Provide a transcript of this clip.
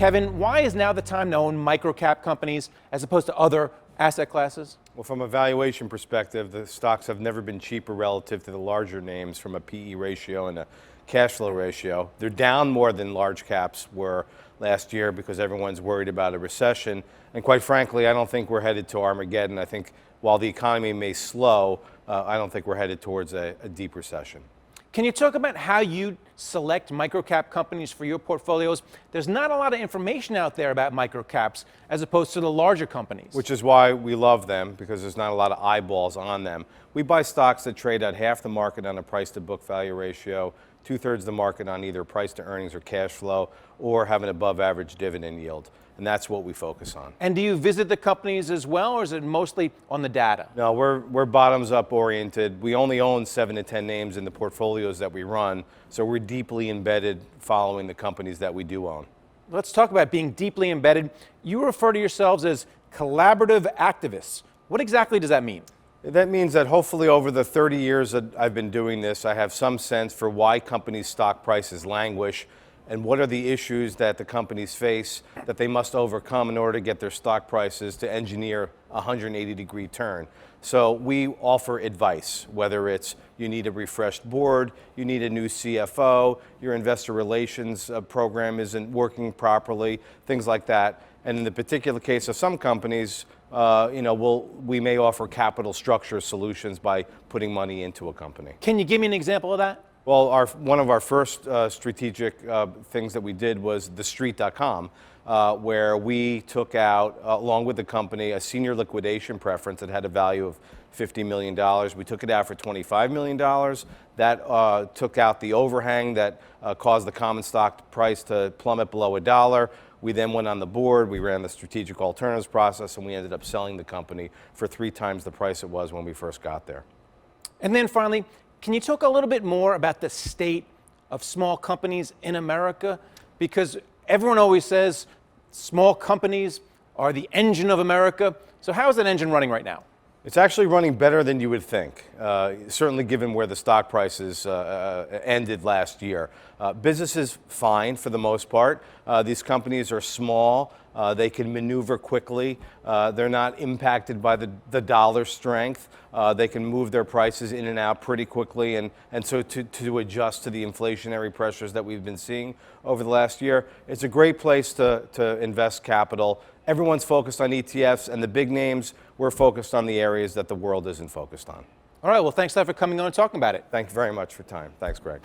Kevin, why is now the time to own microcap companies as opposed to other asset classes? Well, from a valuation perspective, the stocks have never been cheaper relative to the larger names from a PE ratio and a cash flow ratio. They're down more than large caps were last year because everyone's worried about a recession. And quite frankly, I don't think we're headed to Armageddon. I think while the economy may slow, I don't think we're headed towards a deep recession. Can you talk about how you select microcap companies for your portfolios? There's not a lot of information out there about microcaps as opposed to the larger companies. Which is why we love them, because there's not a lot of eyeballs on them. We buy stocks that trade at half the market on a price to book value ratio, 2/3 the market on either price to earnings or cash flow, or have an above average dividend yield. And that's what we focus on. And do you visit the companies as well, or is it mostly on the data? No, we're bottoms up oriented. We only own 7 to 10 names in the portfolios that we run, so we're deeply embedded following the companies that we do own. Let's talk about being deeply embedded. You refer to yourselves as collaborative activists. What exactly does that mean? That means that hopefully over the 30 years that I've been doing this, I have some sense for why companies' stock prices languish and what are the issues that the companies face that they must overcome in order to get their stock prices to engineer a 180-degree turn. So we offer advice, whether it's you need a refreshed board, you need a new CFO, your investor relations program isn't working properly, things like that. And in the particular case of some companies, we may offer capital structure solutions by putting money into a company. Can you give me an example of that? Well, one of our first strategic things that we did was TheStreet.com, where we took out, along with the company, a senior liquidation preference that had a value of $50 million. We took it out for $25 million. That took out the overhang that caused the common stock price to plummet below $1. We then went on the board, we ran the strategic alternatives process, and we ended up selling the company for 3 times the price it was when we first got there. And then finally, can you talk a little bit more about the state of small companies in America? Because everyone always says small companies are the engine of America. So how is that engine running right now? It's actually running better than you would think, certainly given where the stock prices ended last year. Business is fine for the most part. These companies are small. They can maneuver quickly. They're not impacted by the dollar strength. They can move their prices in and out pretty quickly. And so to adjust to the inflationary pressures that we've been seeing over the last year, it's a great place to invest capital. Everyone's focused on ETFs, and the big names, we're focused on the areas that the world isn't focused on. All right, well, thanks a lot for coming on and talking about it. Thank you very much for your time. Thanks, Greg.